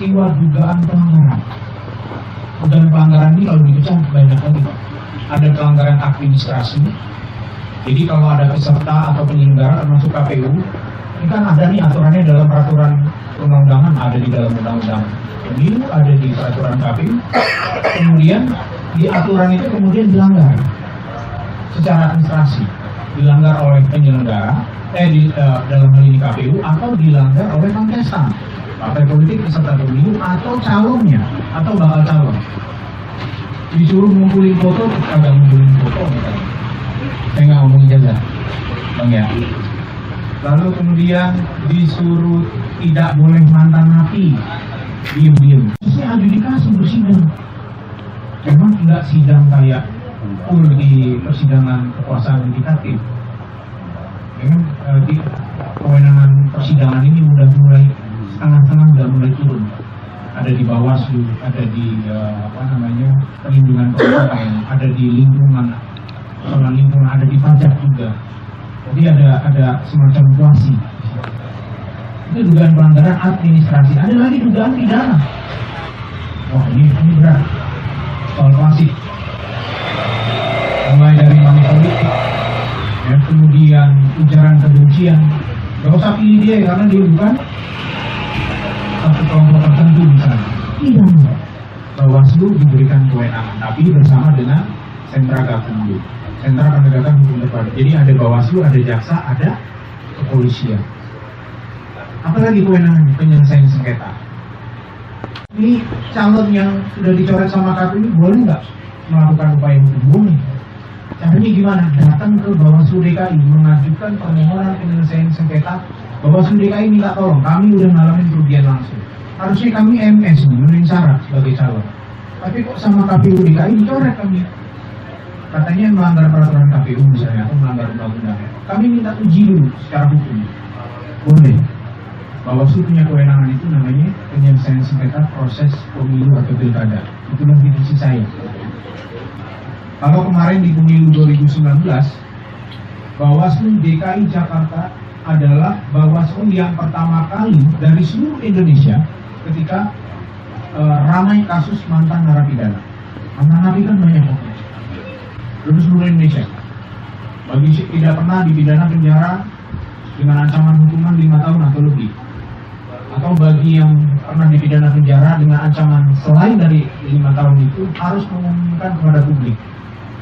peristiwa dugaan pelanggaran. Dugaan pelanggaran ini kalau dipecah banyak lagi, Pak. Ada pelanggaran administrasi. Jadi kalau ada peserta atau penyelenggara termasuk KPU, ini kan ada nih aturannya dalam peraturan undang-undangan, ada di dalam undang-undang pemilu, ada di peraturan KPU. Kemudian di aturan itu kemudian dilanggar secara administrasi, dilanggar oleh penyelenggara, dalam hal ini KPU, atau dilanggar oleh kontestan, partai politik peserta pemilu atau calonnya atau bakal calon. Disuruh ngumpulin foto, agak ngumpulin foto misalnya. Saya nggak ngomong ijazah, Bang ya. Lalu kemudian disuruh tidak boleh mantan napi, diem-diem. Ini adjudikasi bersidang. Memang nggak sidang kayak full di persidangan kekuasaan yudikatif. Memang di kewenangan persidangan ini udah mulai setengah-setengah udah mulai turun. Ada di Bawaslu, ada di perlindungan konsumen, ada di lingkungan, ada di pajak juga. Jadi ada semacam kuasi. Itu dugaan pelanggaran administrasi. Ada lagi dugaan pidana. Wah ini berat. Soal klasik. Mulai dari money politik, ya, kemudian ujaran kebencian. Gak usah pilih dia karena dia bukan satu kelompok tertentu misalnya. Tidak. Bawaslu diberikan kewenangan, tapi bersama dengan sentra gakumdu, sentra penegakan hukum terpadu. Jadi ada Bawaslu, ada jaksa, ada kepolisian. Apalagi kewenangan penyelesaian sengketa. Ini calon yang sudah dicoret sama KPU boleh nggak melakukan upaya hukum? Boleh. Caranya gimana? Datang ke Bawaslu DKI mengajukan permohonan penyelesaian sengketa. Bawaslu DKI minta tolong, kami udah ngalamin kerugian langsung. Harusnya kami MS nih, memenuhi syarat sebagai calon. Tapi kok sama KPU DKI dicoret kami? Katanya melanggar peraturan KPU misalnya atau melanggar undang-undang. Kami minta uji dulu secara hukum. Boleh. Bawaslu punya kewenangan itu namanya penyelesaian sengketa proses pemilu atau pilkada. Itulah divisi saya. Kalau kemarin di pemilu 2019, Bawaslu DKI Jakarta adalah Bawaslu yang pertama kali dari seluruh Indonesia ketika ramai kasus mantan narapidana. Mantan napi kan banyak kok. Dari seluruh Indonesia. Bagi tidak pernah dipidana penjara dengan ancaman hukuman 5 tahun atau lebih. Atau bagi yang pernah dipidana penjara dengan ancaman selain dari 5 tahun itu harus mengumumkan kepada publik.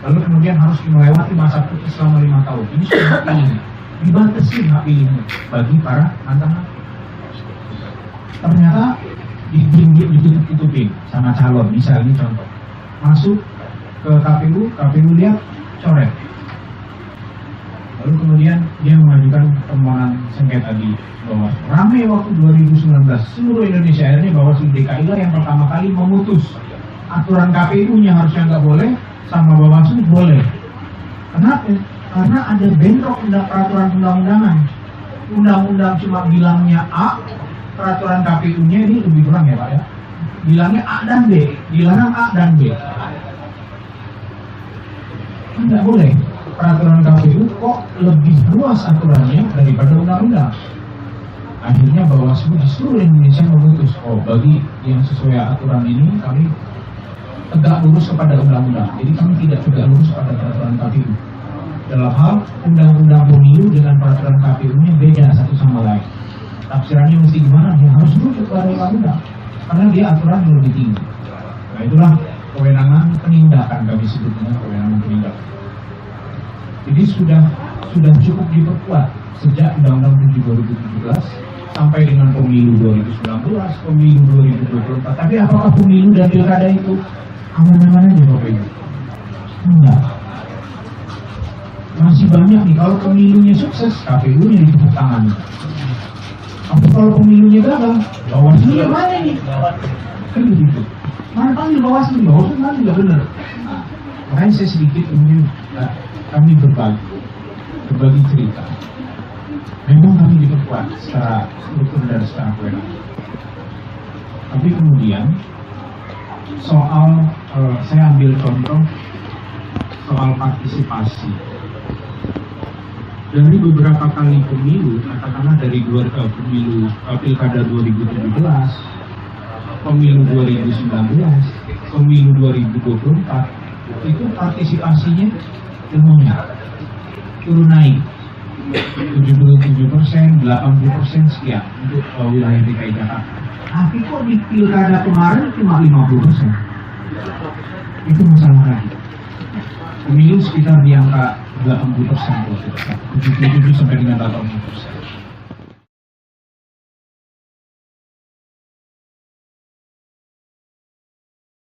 Lalu kemudian harus melewati masa putus selama 5 tahun. Ini sudah hak pilihnya. Dibatasi hak pilihnya bagi para mantan napi. Ternyata ditutup-tutupin sama calon. Misalnya ini contoh. Masuk ke KPU lihat coret. Lalu kemudian dia mengajukan permohonan sengketa di Bawaslu. Ramai waktu 2019 seluruh Indonesia, akhirnya Bawaslu DKI lah yang pertama kali memutus aturan KPU-nya harusnya nggak boleh, sama Bawaslu boleh. Kenapa? Karena ada bentrok peraturan undang-undangan. Undang-undang cuma bilangnya A, peraturan KPU-nya ini lebih kurang ya Pak ya. Bilangnya A dan B, dilarang A dan B. Nggak boleh. Peraturan KPU kok lebih luas aturannya daripada undang-undang. Akhirnya Bawaslu di seluruh Indonesia memutus, bagi yang sesuai aturan ini kami tegak lurus kepada undang-undang. Jadi kami tidak tegak lurus pada peraturan KPU. Dalam hal undang-undang pemilu dengan peraturan KPU-nya beda satu sama lain. Tafsirannya mesti gimana? Ya harus merujuk pada undang-undang. Karena dia aturan yang lebih tinggi. Nah itulah kewenangan penindakan, kami sebut dengan kewenangan penindakan. Jadi sudah cukup diperkuat sejak Undang-Undang 7 2017 sampai dengan pemilu 2019, pemilu 2024. Tapi apakah pemilu dan pilkada itu aman-aman aja Bapak Ibu? Enggak. Masih banyak nih, kalau pemilunya sukses, KPU-nya ditepuk tangan. Tapi kalau pemilunya gagal, Bawaslu mana nih? Kan begitu. Mana panggil Bawaslu kan nggak benar. Makanya saya sedikit ingin kami berbagi cerita. Memang kami diperkuat secara struktur dan secara kewenangan. Tapi kemudian soal saya ambil contoh soal partisipasi. Dari beberapa kali pemilu, katakanlah dari pemilu pilkada 2017, pemilu 2019, pemilu 2024, itu partisipasinya turun naik 77%, 80% sekian untuk wilayah DKI Jakarta. Tapi kok di pilkada kemarin cuma 50%? Itu masalah lagi. Pemilu sekitar di angka 80%, 77 sampai dengan 80%.